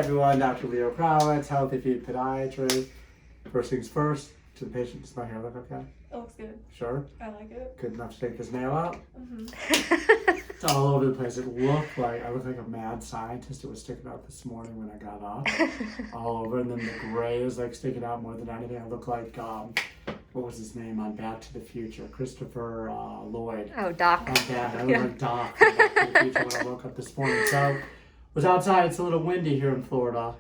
everyone, Dr. Krawetz, Healthy Feet Podiatry. First things first, to the patient, does my hair look okay? It looks good. Sure? I like it. Good enough to take this nail out? Mm-hmm. It's all over the place. I look like a mad scientist. It was sticking out this morning when I got up. All over, and then the gray is like sticking out more than anything. I look like, what was his name on Back to the Future? Christopher Lloyd. Oh, Doc. On that. I look like Doc from Back to the Future when I woke up this morning. So, was outside. It's a little windy here in Florida.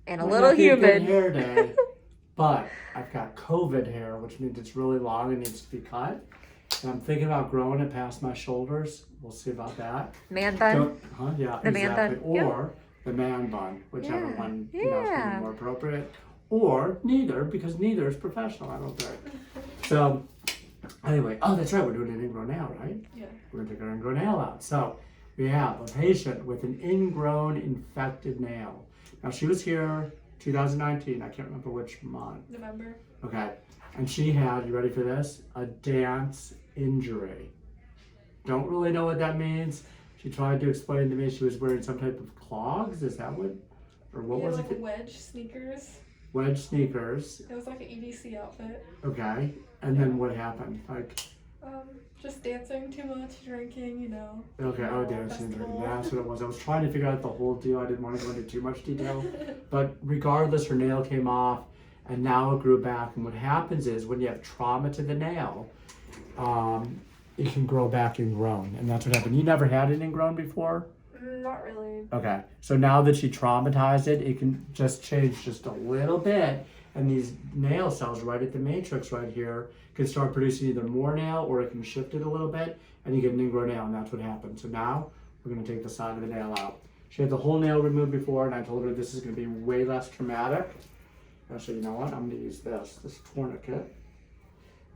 And a little humid. Hair day, but I've got COVID hair, which means it's really long and needs to be cut. And I'm thinking about growing it past my shoulders. We'll see about that. Man bun? Yeah, the man exactly. bun. Or the man bun, whichever one is going to be more appropriate. Or neither, because neither is professional, I don't think. So, anyway, oh, that's right, we're doing an ingrown nail, right? Yeah. We're going to take our ingrown nail out. So, we have a patient with an ingrown infected nail. Now, she was here 2019, I can't remember which month. November. Okay, and she had, you ready for this? A dance injury. Don't really know what that means. She tried to explain to me she was wearing some type of clogs, is that what? Or what was like it? wedge sneakers. Wedge sneakers. It was like an EDC outfit. Okay, and then what happened? Like, just dancing too much, drinking, you know. okay, oh, dancing and drinking. That's what it was. I was trying to figure out the whole deal. I didn't want to go into too much detail. But regardless, her nail came off and now it grew back. And what happens is when you have trauma to the nail, it can grow back ingrown. And that's what happened. You never had an ingrown before? Not really. Okay, so now that she traumatized it, it can just change just a little bit. And these nail cells right at the matrix right here can start producing either more nail or it can shift it a little bit and you get an ingrown nail, and that's what happened. So now we're going to take the side of the nail out. She had the whole nail removed before, and I told her this is going to be way less traumatic. Actually, you know what? I'm going to use this tourniquet,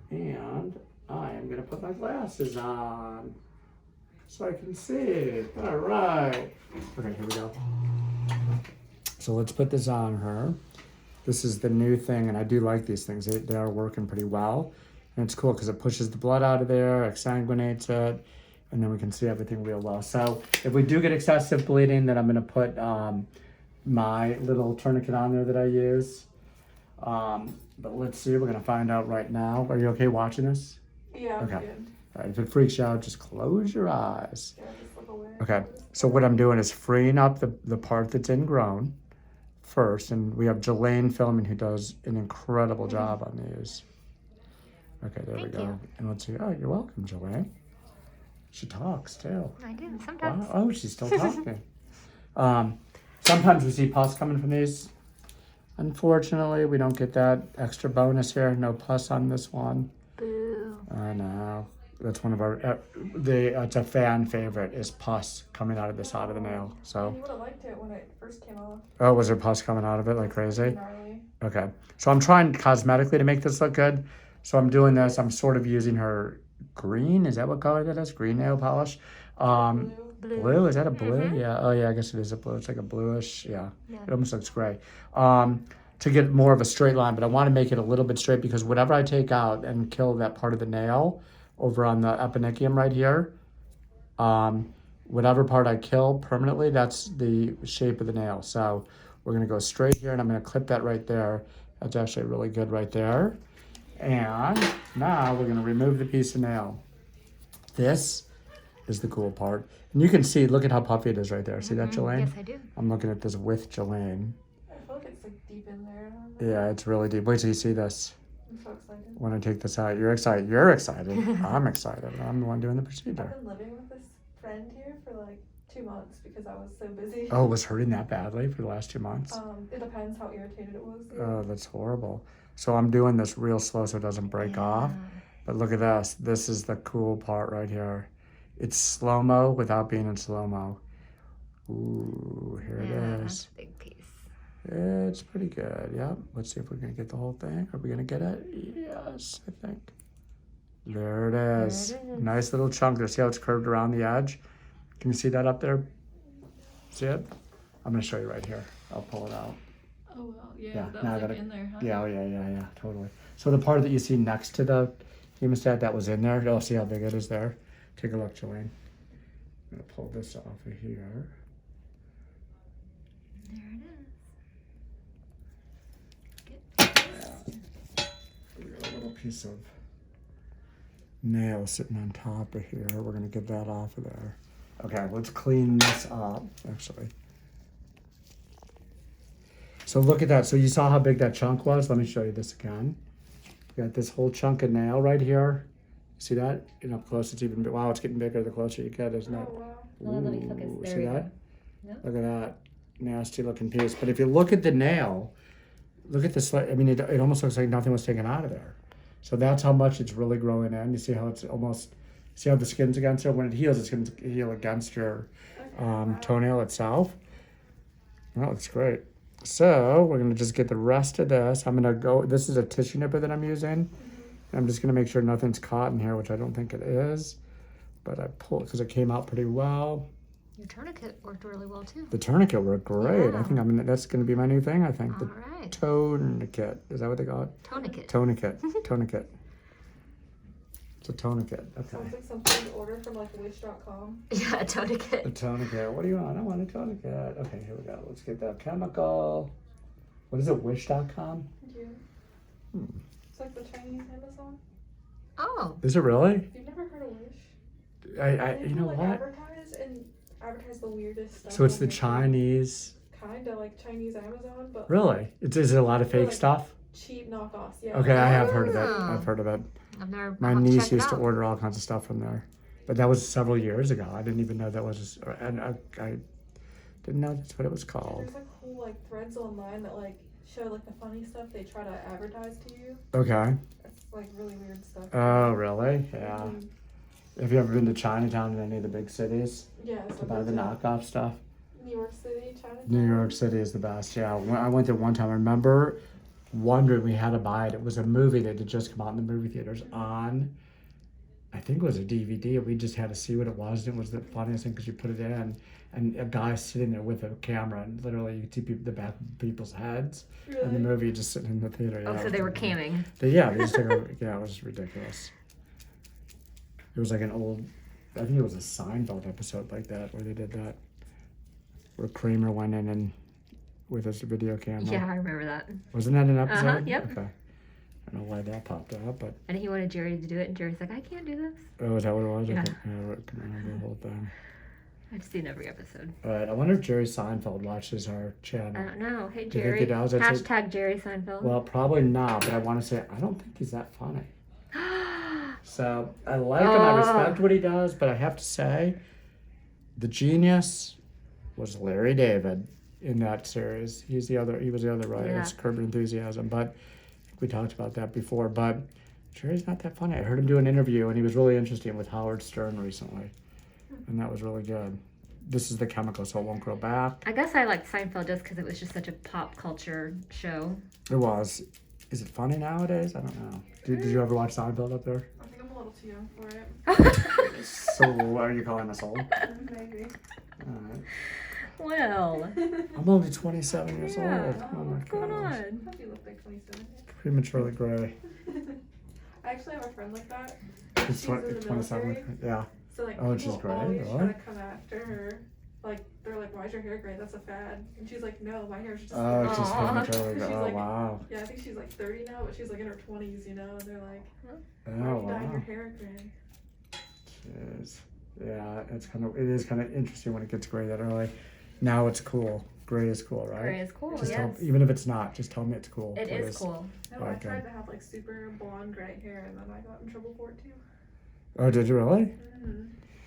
and I am going to put my glasses on so I can see. All right. Okay, here we go. So let's put this on her. This is the new thing, and I do like these things. They are working pretty well. And it's cool because it pushes the blood out of there, exsanguinates it, and then we can see everything real well. So if we do get excessive bleeding, then I'm going to put my little tourniquet on there that I use. But let's see. We're going to find out right now. Are you okay watching this? Yeah, I'm okay. good. All right, if it freaks you out, just close your eyes. Yeah, just look away. Okay, so what I'm doing is freeing up the part that's ingrown first, and we have Jelaine filming who does an incredible job on these. Okay, there we go. And let's see. Oh, you're welcome, Jelaine. She talks too. I do, sometimes. Wow. Oh, she's still talking. Sometimes we see pus coming from these. Unfortunately, we don't get that extra bonus here. No pus on this one. Boo. I know. That's one of our, it's a fan favorite, is pus coming out of the side of the nail. So. You would have liked it when it first came off. Oh, was there pus coming out of it like crazy? Gnarly. Okay. So I'm trying cosmetically to make this look good. So I'm doing this. I'm sort of using her green. Is that what color that is? Green nail polish. Blue. Is that a blue? Mm-hmm. Yeah. Oh, yeah. I guess it is a blue. It's like a bluish. Yeah. It almost looks gray. To get more of a straight line, but I want to make it a little bit straight because whatever I take out and kill that part of the nail over on the eponychium right here, whatever part I kill permanently, that's the shape of the nail. So we're going to go straight here, and I'm going to clip that right there. That's actually really good right there. And now we're going to remove the piece of nail. This is the cool part. And you can see, look at how puffy it is right there. See that, Jelaine? Yes, I do. I'm looking at this with Jelaine. I feel like it's like deep in there. Yeah, it's really deep. Wait till you see this. I'm so excited. When I take this out, you're excited. You're excited. I'm excited. I'm the one doing the procedure. I've been living with this friend here for like 2 months because I was so busy. Oh, it was hurting that badly for the last 2 months? It depends how irritated it was. Oh, that's horrible. So I'm doing this real slow so it doesn't break off. But look at this. This is the cool part right here. It's slow-mo without being in slow-mo. Ooh, here it is. That's a big piece. It's pretty good. Yep. Let's see if we're going to get the whole thing. Are we going to get it? Yes, I think. There it is. There it is. Nice little chunk there. See how it's curved around the edge? Can you see that up there? See it? I'm going to show you right here. I'll pull it out. Oh, well, yeah, Yeah, that now I was like gotta- in there, huh? Yeah, oh yeah, totally. So the part that you see next to the hemostat that was in there, you'll see how big it is there. Take a look, Jelaine. I'm going to pull this off of here. There it is. piece of nail sitting on top of here. We're gonna get that off of there. Okay, let's clean this up, actually. So look at that. So you saw how big that chunk was? Let me show you this again. You got this whole chunk of nail right here. See that? And up close, it's even, wow, it's getting bigger the closer you get, isn't it? Oh, wow. Oh, let me focus. Ooh, There see we go. that? No? Look at that nasty looking piece. But if you look at the nail, look at this. I mean, it almost looks like nothing was taken out of there. So that's how much it's really growing in. You see how it's almost, see how the skin's against it? When it heals, it's going to heal against your toenail itself. Well, that's great. So we're going to just get the rest of this. I'm going to go, this is a tissue nipper that I'm using. I'm just going to make sure nothing's caught in here, which I don't think it is. But I pulled, because it came out pretty well. Your tourniquet worked really well too. The tourniquet worked great. Yeah. I think that's going to be my new thing, I think. All The right. tourniquet. Is that what they call it? Tourniquet. Tourniquet. Tourniquet. It's a tourniquet. Okay. Sounds like something to order from like wish.com. Yeah, a tourniquet. A tourniquet. What do you want? I want a tourniquet. Okay, here we go. Let's get that chemical. What is it? Wish.com? Yeah. It's like the Chinese Amazon. Oh. Is it really? You've never heard of Wish? You know like what? Advertise the weirdest stuff. So it's on the their Chinese. Kinda like Chinese Amazon, but Really? Is it a lot of fake like- stuff? cheap knockoffs. Yeah. Okay, I have heard of it. Oh. I've heard of it. I've never. My I'll have to niece check it used to out. order all kinds of stuff from there. But that was several years ago. I didn't even know that was, and I didn't know that's what it was called. There's like whole like threads online that like show like the funny stuff they try to advertise to you. Okay. It's like really weird stuff. Oh, really? Yeah. Mhm. Have you ever been to Chinatown in any of the big cities Yeah. to So buy the there's, knockoff stuff? New York City, Chinatown. New York City is the best. Yeah, when I went there one time. I remember wondering we had to buy it. It was a movie that had just come out in the movie theaters on, I think it was a DVD. And we just had to see what it was. And it was the funniest thing because you put it in, and a guy sitting there with a camera, and literally you could see the back of people's heads. Really? And the movie just sitting in the theater. Oh, Yeah, so it they was were funny. camming. Yeah, they just took yeah, it was ridiculous. It was like an old, I think it was a Seinfeld episode like that where they did that, where Kramer went in and with his video camera. Yeah, I remember that. Wasn't that an episode? Uh-huh, yep. Okay. I don't know why that popped up, but And he wanted Jerry to do it, and Jerry's like, I can't do this. oh, is that what it was? Yeah. I can't remember the whole thing. I've seen every episode. All right, I wonder if Jerry Seinfeld watches our I channel. don't know. Hey, Do you think Jerry. he does? That's it. Hashtag Jerry Seinfeld. Well, probably not, but I want to say I don't think he's that funny. So I like him. I respect what he does, but I have to say, the genius was Larry David in that series. He was the other writer. Yeah. It's Curb Your Enthusiasm, but I think we talked about that before. But Jerry's not that funny. I heard him do an interview, and he was really interesting with Howard Stern recently, and that was really good. This is the chemical, so it won't grow back. I guess I liked Seinfeld just because it was just such a pop culture show. It was. Is it funny nowadays? I don't know. Did you ever watch Seinfeld up there? I think I'm a little too young for it. So are you calling us old? Maybe. All right. Well, I'm only 27 years yeah. old. Oh my What's going gosh. on? I hope you look like 27. Prematurely gray. I actually have a friend like that. It's She's in the 27. military. Yeah. So like Oh, she's people gray? always try Really? to come after her. Like they're like, "Why's your hair gray? That's a fad." And she's like, "No, my hair's just." Oh, it's just Aw. prematurely gray. She's Oh, like- wow. Yeah, I think she's like 30 now, but she's like in her 20s, you know. And they're like, Oh, "Why are you dyeing your wow. hair gray?" Jeez. Yeah, it is kind of interesting when it gets gray that early. Now it's cool. Gray is cool, right? Gray is cool, Just yes. even if it's not, just tell me it's cool. It is please. cool. No, I Okay. tried to have like super blonde gray hair, and then I got in trouble for it too. Oh, did you really? Mm-hmm.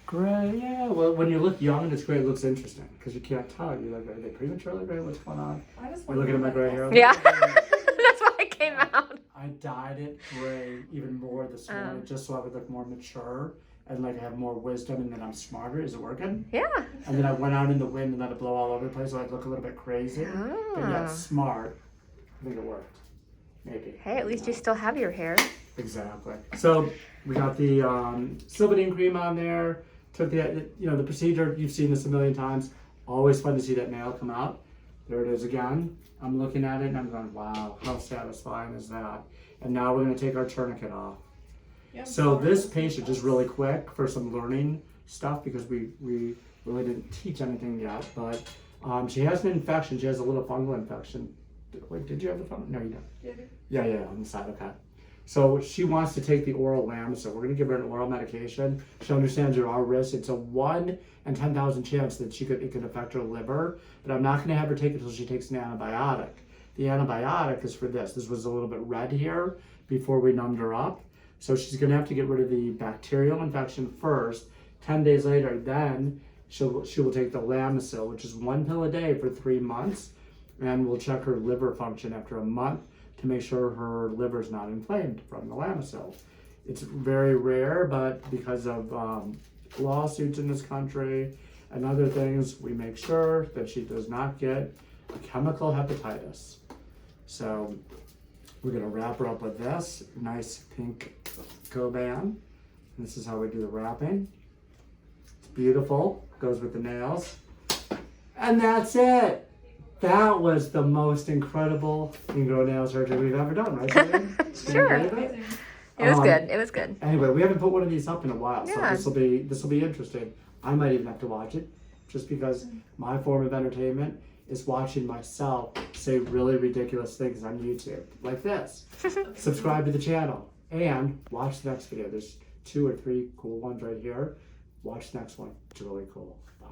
Gray, yeah. Well, when you look young and it's gray, it looks interesting because you can't tell. You're like, are they prematurely gray? What's going on? I just You're looking at my gray hair? Yeah. That's why it came out. I dyed it gray even more this morning just so I would look more mature and like have more wisdom and then I'm smarter. Is it working? Yeah. And then I went out in the wind and let it blow all over the place so I'd look a little bit crazy. But Ah. yet smart. I think it worked. Maybe. Hey, at least you still have your hair. Exactly. So we got the Silvadene cream on there. Took the the procedure. You've seen this a million times. Always fun to see that nail come out. There it is again. I'm looking at it and I'm going, wow, how satisfying is that? And now we're going to take our tourniquet off. Yeah, So this patient, just really quick for some learning stuff because we really didn't teach anything yet, but she has an infection. She has a little fungal infection. Wait, did you have the fungal? No, you don't. Yeah. Yeah, on the side, okay. So she wants to take the oral Lamisil. We're going to give her an oral medication. She understands there are risks. It's a 1 in 10,000 chance that it could affect her liver, but I'm not going to have her take it until she takes an antibiotic. The antibiotic is for this. This was a little bit red here before we numbed her up. So she's going to have to get rid of the bacterial infection first. 10 days later, then she will take the Lamisil, which is 1 pill a day for 3 months, and we'll check her liver function after a month to make sure her liver's not inflamed from the Lamisil. It's very rare, but because of lawsuits in this country and other things, we make sure that she does not get a chemical hepatitis. So we're gonna wrap her up with this nice pink Coban. This is how we do the wrapping. It's beautiful, goes with the nails. And that's it. That was the most incredible Ingrown nail surgery we've ever done, right? Susan? Sure. Can you believe it? It was good. It was good. Anyway, we haven't put one of these up in a while, Yeah. so this will be interesting. I might even have to watch it, just because my form of entertainment is watching myself say really ridiculous things on YouTube, like this. Subscribe to the channel and watch the next video. There's 2 or 3 cool ones right here. Watch the next one. It's really cool. Bye.